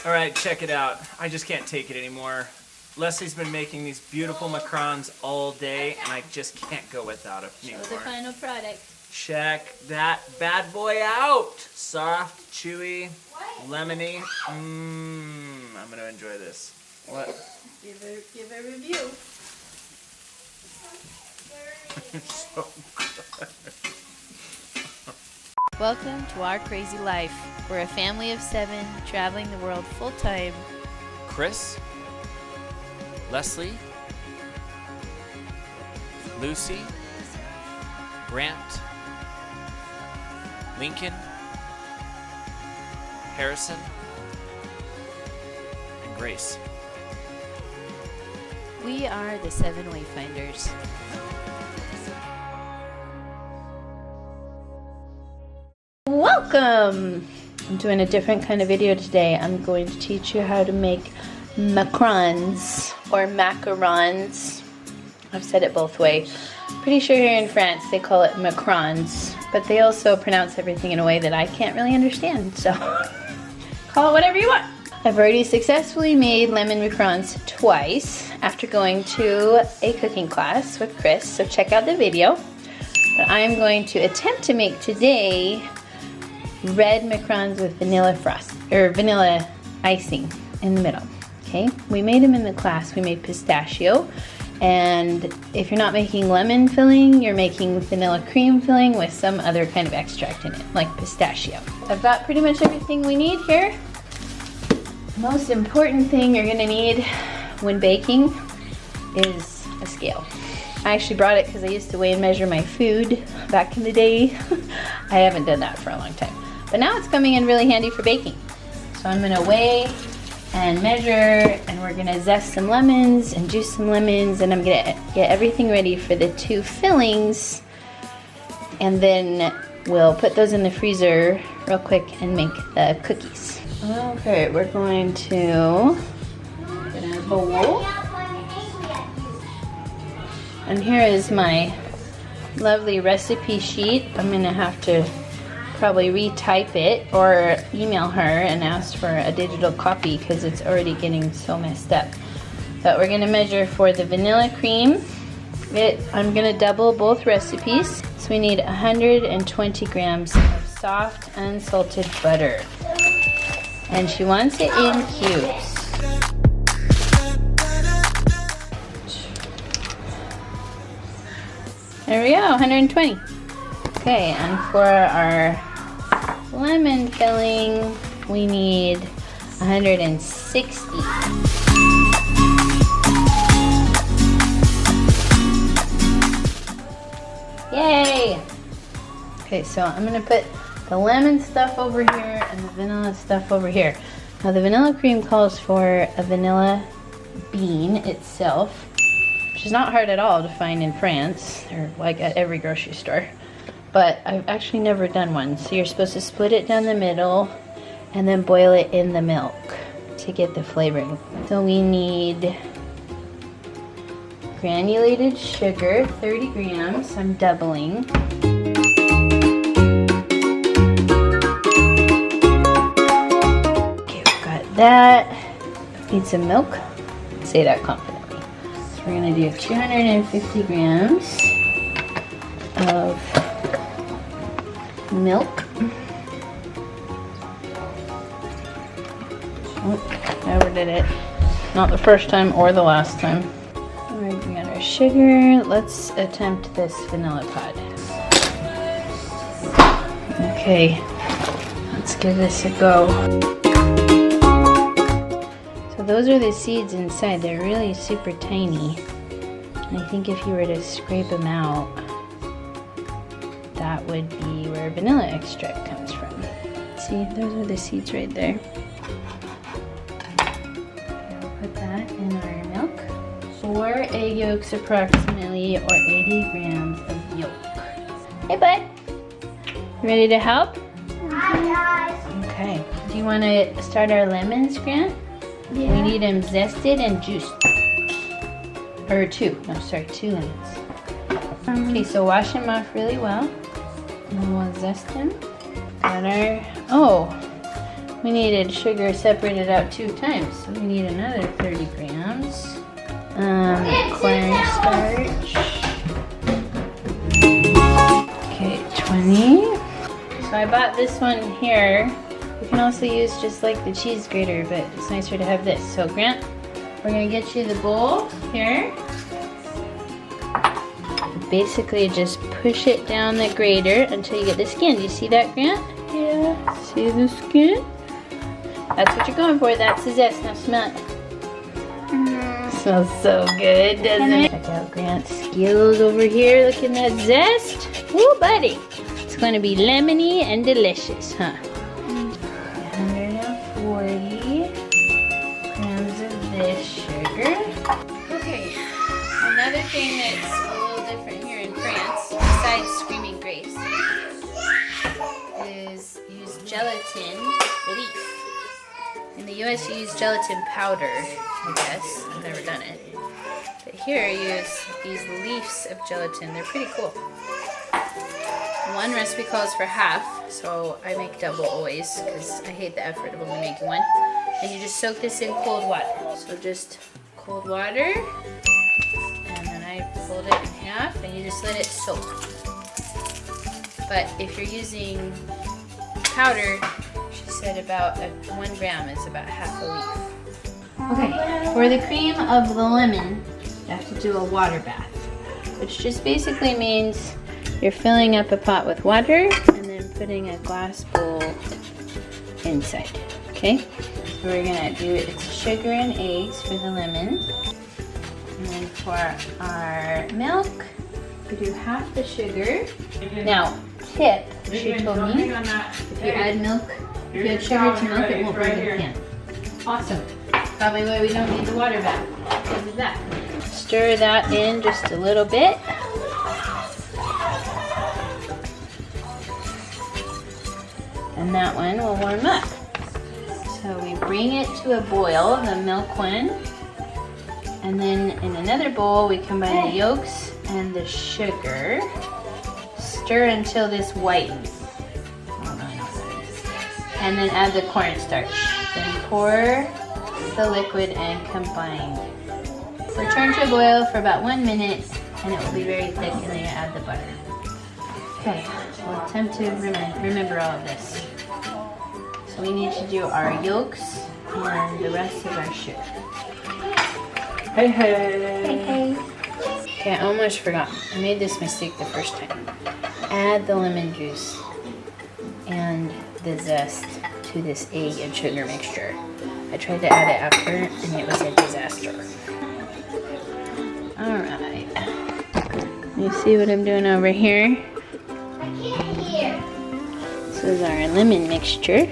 All right, check it out. I just can't take it anymore. Leslie's been making these beautiful macarons all day, and I just can't go without it anymore. Show the final product. Check that bad boy out. Soft, chewy, lemony. I'm gonna enjoy this. What? Give a review. So good. Welcome to our crazy life. We're a family of 7 traveling the world full-time. Chris, Leslie, Lucy, Grant, Lincoln, Harrison, and Grace. We are the 7 Wayfinders. Welcome! I'm doing a different kind of video today. I'm going to teach you how to make macarons or macarons. I've said it both ways. Pretty sure here in France they call it macarons, but they also pronounce everything in a way that I can't really understand, so call it whatever you want. I've already successfully made lemon macarons twice after going to a cooking class with Chris, so check out the video. But I'm going to attempt to make today red macarons with vanilla frost or vanilla icing in the middle. Okay, we made them in the class. We made pistachio, and if you're not making lemon filling, you're making vanilla cream filling with some other kind of extract in it, like pistachio. I've got pretty much everything we need here. Most important thing you're gonna need when baking is a scale. I actually brought it because I used to weigh and measure my food back in the day. I haven't done that for a long time. But now it's coming in really handy for baking. So I'm gonna weigh and measure, and we're gonna zest some lemons and juice some lemons, and I'm gonna get everything ready for the 2 fillings, and then we'll put those in the freezer real quick and make the cookies. Okay, we're going to get in a bowl. And here is my lovely recipe sheet. I'm gonna have to probably retype it or email her and ask for a digital copy because it's already getting so messed up. But we're gonna measure for the vanilla cream. I'm gonna double both recipes. So we need 120 grams of soft unsalted butter. And she wants it in cubes. There we go, 120. Okay, and for our lemon filling, we need 160. Yay! Okay, so I'm gonna put the lemon stuff over here and the vanilla stuff over here. Now the vanilla cream calls for a vanilla bean itself, which is not hard at all to find in France, or like at every grocery store. But I've actually never done one. So you're supposed to split it down the middle and then boil it in the milk to get the flavoring. So we need granulated sugar, 30 grams. I'm doubling. Okay, we've got that. Need some milk. Say that confidently. So we're gonna do 250 grams of milk. Oh, never did it. Not the first time or the last time. Alright, we got our sugar. Let's attempt this vanilla pod. Okay, let's give this a go. So those are the seeds inside. They're really super tiny. And I think if you were to scrape them out, that would be where vanilla extract comes from. See, those are the seeds right there. Okay, we'll put that in our milk. 4 egg yolks approximately, or 80 grams of yolk. Hey bud, you ready to help? Hi guys. Okay, do you want to start our lemons, Grant? Yeah. We need them zested and juiced. Or 2 lemons. Okay, so wash them off really well. And then we'll zest them. Got our, we needed sugar separated out 2 times, so we need another 30 grams. Cornstarch. Okay, 20. So I bought this one here. You can also use just like the cheese grater, but it's nicer to have this. So Grant, we're gonna get you the bowl here. Basically just push it down the grater until you get the skin. Do you see that, Grant? Yeah. See the skin? That's what you're going for. That's the zest. Now smell it. Smells so good, doesn't it? Check out Grant's skills over here. Look at that zest. Woo, buddy. It's going to be lemony and delicious, huh? 140 grams of this sugar. Okay, another thing that's a little different here in France, besides Screaming Grace, is use gelatin leaf. In the US you use gelatin powder, I guess. I've never done it. But here I use these leaves of gelatin. They're pretty cool. One recipe calls for half, so I make double always because I hate the effort of only making one. And you just soak this in cold water. So just cold water, and then I fold it in half and you just let it soak. But if you're using powder, she said about 1 gram is about half a leaf. Okay, for the cream of the lemon, you have to do a water bath, which just basically means you're filling up a pot with water and then putting a glass bowl inside, okay? So we're gonna do it's sugar and eggs for the lemon. And then for our milk, we do half the sugar. Now, tip, she told me, if you add milk, if you add sugar to milk, it won't break the pan. Awesome. Probably why we don't need the water bath, because of that. Stir that in just a little bit. And that one will warm up. So we bring it to a boil, the milk one. And then in another bowl, we combine the yolks and the sugar. Stir until this whitens. And then add the cornstarch. Then pour the liquid and combine. Return to a boil for about 1 minute and it will be very thick, and then you add the butter. Okay, we'll attempt to remember all of this. So we need to do our yolks and the rest of our sugar. Hey, hey. Hey, hey. Okay, I almost forgot. I made this mistake the first time. Add the lemon juice and the zest to this egg and sugar mixture. I tried to add it after and it was a disaster. Alright. You see what I'm doing over here? This is our lemon mixture.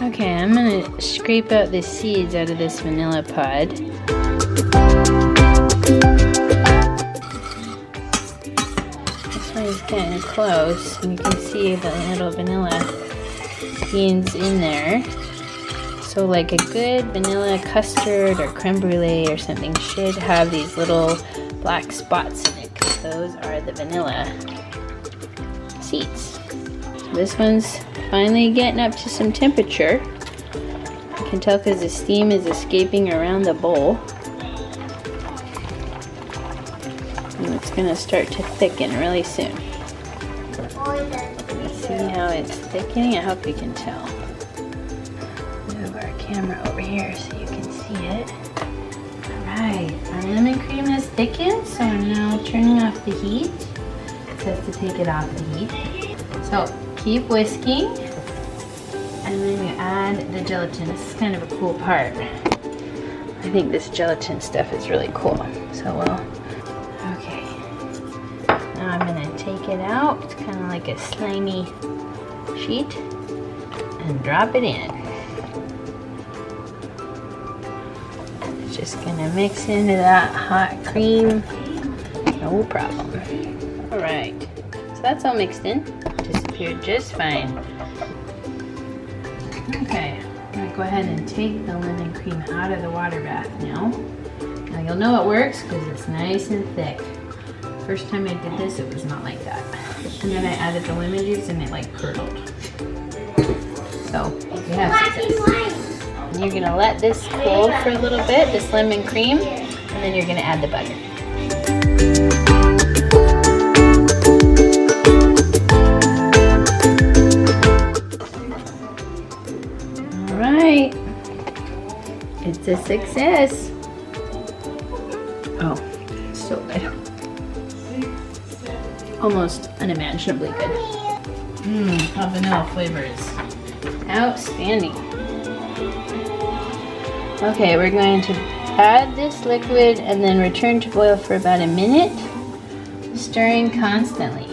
Okay, I'm gonna scrape out the seeds out of this vanilla pod. This one's getting close, and you can see the little vanilla beans in there. So like a good vanilla custard or creme brulee or something should have these little black spots in it, because those are the vanilla seeds. This one's finally getting up to some temperature. You can tell because the steam is escaping around the bowl. And it's going to start to thicken really soon. See how it's thickening? I hope you can tell. Move our camera over here so you can see it. Alright, our lemon cream has thickened, so I'm now turning off the heat. It says to take it off the heat. So keep whisking, and then you add the gelatin. This is kind of a cool part. I think this gelatin stuff is really cool. So okay. Now I'm gonna take it out. It's kind of like a slimy sheet, and drop it in. It's just gonna mix into that hot cream. No problem. All right. So that's all mixed in. Disappeared just fine. Okay, I'm gonna go ahead and take the lemon cream out of the water bath now. Now you'll know it works because it's nice and thick. First time I did this, it was not like that. And then I added the lemon juice and it like curdled. So we have success. And you're gonna let this cool for a little bit, this lemon cream, and then you're gonna add the butter. All right, it's a success. Oh, so good. Almost unimaginably good. Hot vanilla flavor is outstanding. Okay, we're going to add this liquid and then return to boil for about a minute, stirring constantly.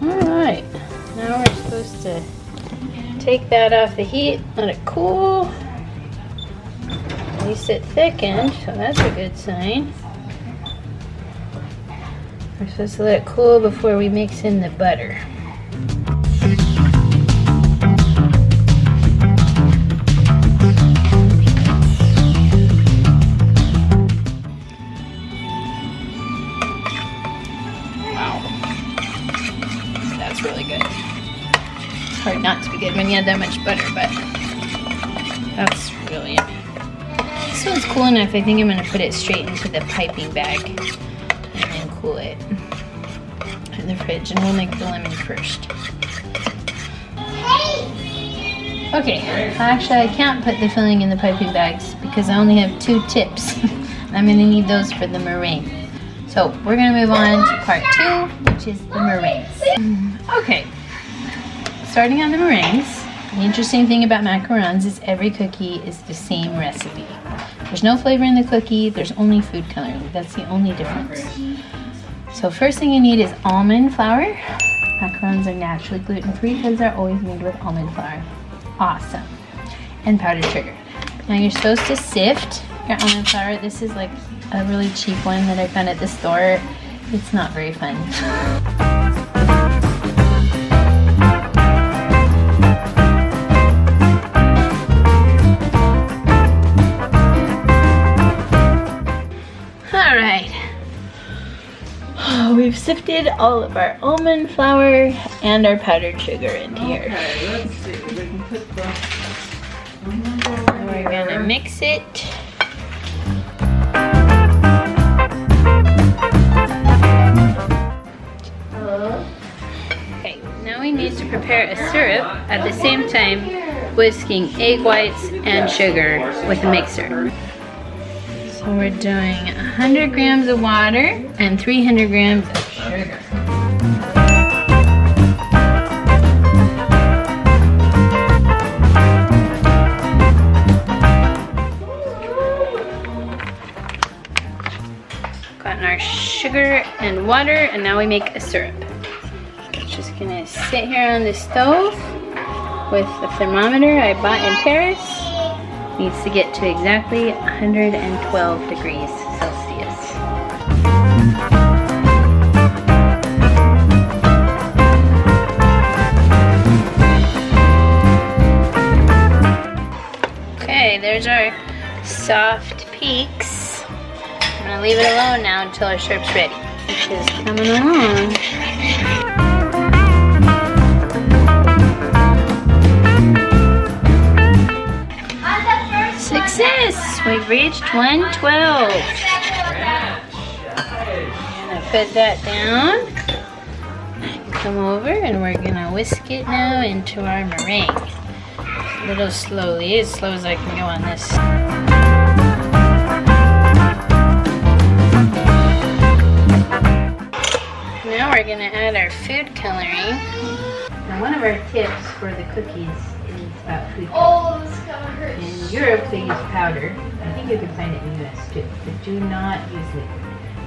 Alright, now we're supposed to take that off the heat, let it cool. At least it thickened, so that's a good sign. We're supposed to let it cool before we mix in the butter. Wow. That's really good. It's hard not to be good when you add that much butter, but that's really yummy. This one's cool enough, I think I'm going to put it straight into the piping bag and then cool it in the fridge, and we'll make the lemon first. Okay, actually I can't put the filling in the piping bags because I only have 2 tips. I'm going to need those for the meringue. So we're going to move on to part 2, which is the meringues. Okay, starting on the meringues, the interesting thing about macarons is every cookie is the same recipe. There's no flavor in the cookie, there's only food coloring. That's the only difference. So first thing you need is almond flour. Macarons are naturally gluten-free because they're always made with almond flour. Awesome. And powdered sugar. Now you're supposed to sift your almond flour. This is like a really cheap one that I found at the store. It's not very fun. Alright, we've sifted all of our almond flour and our powdered sugar into here. Okay, let's see. We can put the And we're gonna mix it. Okay, now we need to prepare a syrup at the same time whisking egg whites and sugar with a mixer. So we're doing 100 grams of water and 300 grams of sugar. Gotten our sugar and water, and now we make a syrup. Just gonna sit here on the stove with the thermometer I bought in Paris. Needs to get to exactly 112 degrees Celsius. Okay, there's our soft peaks. I'm gonna leave it alone now until our syrup's ready, which is coming along. Success! We've reached 112. I'm gonna put that down. Come over and we're gonna whisk it now into our meringue. A little slowly, as slow as I can go on this. Now we're gonna add our food coloring. Now one of our tips for the cookies is about food coloring. In Europe they use powder. I think you can find it in the US too, but do not use liquid.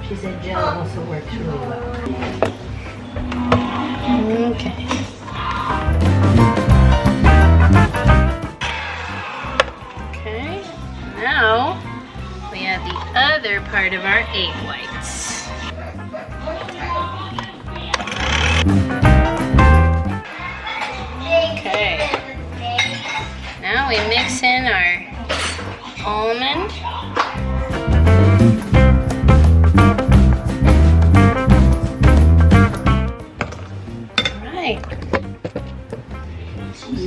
She said gel also works really well. Okay. Okay, now we add the other part of our egg whites. Okay. Now we mix in our almond. Alright.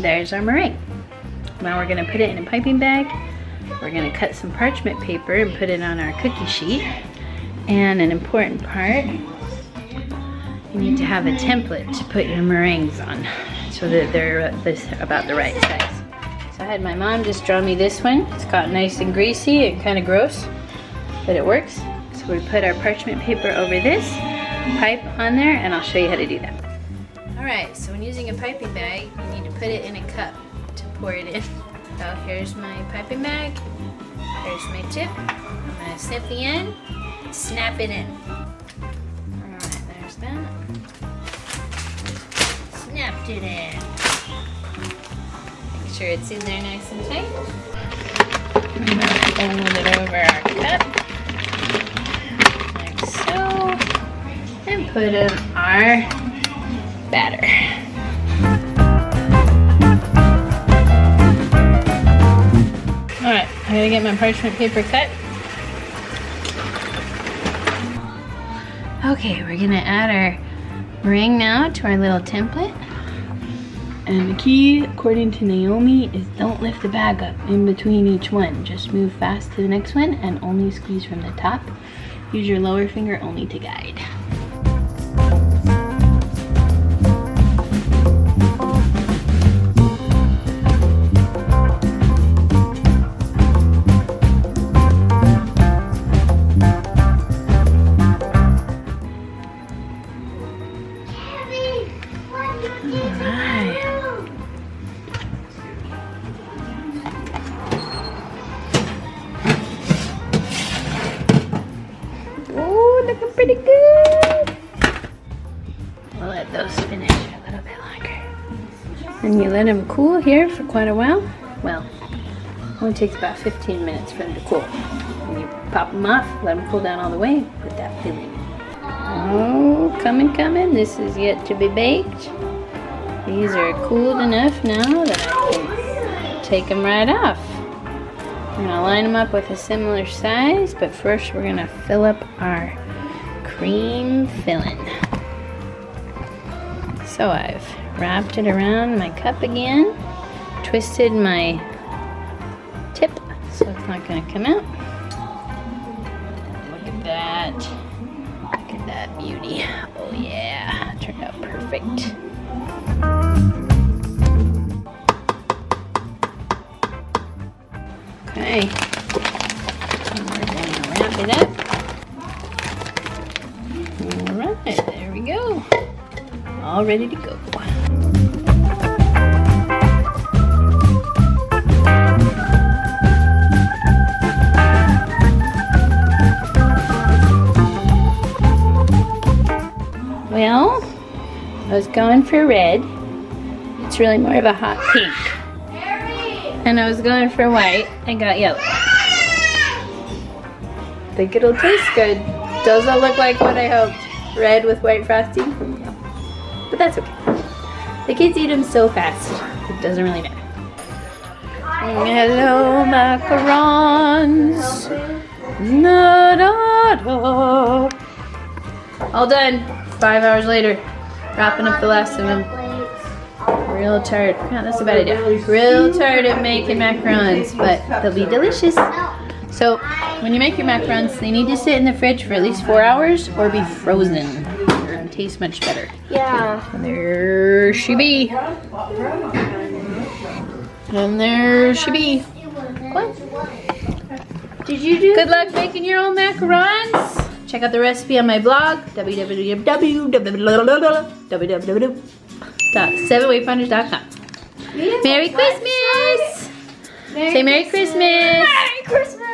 There's our meringue. Now we're going to put it in a piping bag. We're going to cut some parchment paper and put it on our cookie sheet. And an important part, you need to have a template to put your meringues on so that they're about the right size. So I had my mom just draw me this one. It's got nice and greasy and kind of gross, but it works. So we put our parchment paper over this, pipe on there, and I'll show you how to do that. Alright, so when using a piping bag, you need to put it in a cup to pour it in. So here's my piping bag, here's my tip. I'm going to snip the end, snap it in. Alright, there's that. Snapped it in. Make sure it's in there nice and tight. I'm going to fold it over our cup, like so, and put in our batter. Alright, I gotta get my parchment paper cut. Okay, we're gonna add our meringue now to our little template. And the key, according to Naomi, is don't lift the bag up in between each one. Just move fast to the next one and only squeeze from the top. Use your lower finger only to guide. Looking pretty good. We'll let those finish a little bit longer. And you let them cool here for quite a while. Well, it only takes about 15 minutes for them to cool. And you pop them off, let them cool down all the way, put that filling. Oh, coming. This is yet to be baked. These are cooled enough now that I can take them right off. We're gonna line them up with a similar size, but first we're gonna fill up our cream filling. So I've wrapped it around my cup again, twisted my tip so it's not gonna come out. Look at that. Look at that beauty. Oh yeah, it turned out perfect. Okay, and we're gonna wrap it up. Alright, there we go. All ready to go. Well, I was going for red. It's really more of a hot pink. And I was going for white and got yellow. Think it'll taste good. Doesn't look like what I hoped. Red with white frosting. But that's okay. The kids eat them so fast. It doesn't really matter. Hello, macarons. Da, da, da. All done. 5 hours later. Wrapping up the last of them. Real tired. Yeah, that's a bad idea. Real tired of making macarons, but they'll be delicious. So, when you make your macarons, they need to sit in the fridge for at least 4 hours or be frozen. It'll taste much better. Yeah. And there she be. And there she be. What? Did you do? Good luck making your own macarons. Check out the recipe on my blog, www.7waitfinders.com. Merry Christmas! Say Merry Christmas! Merry Christmas!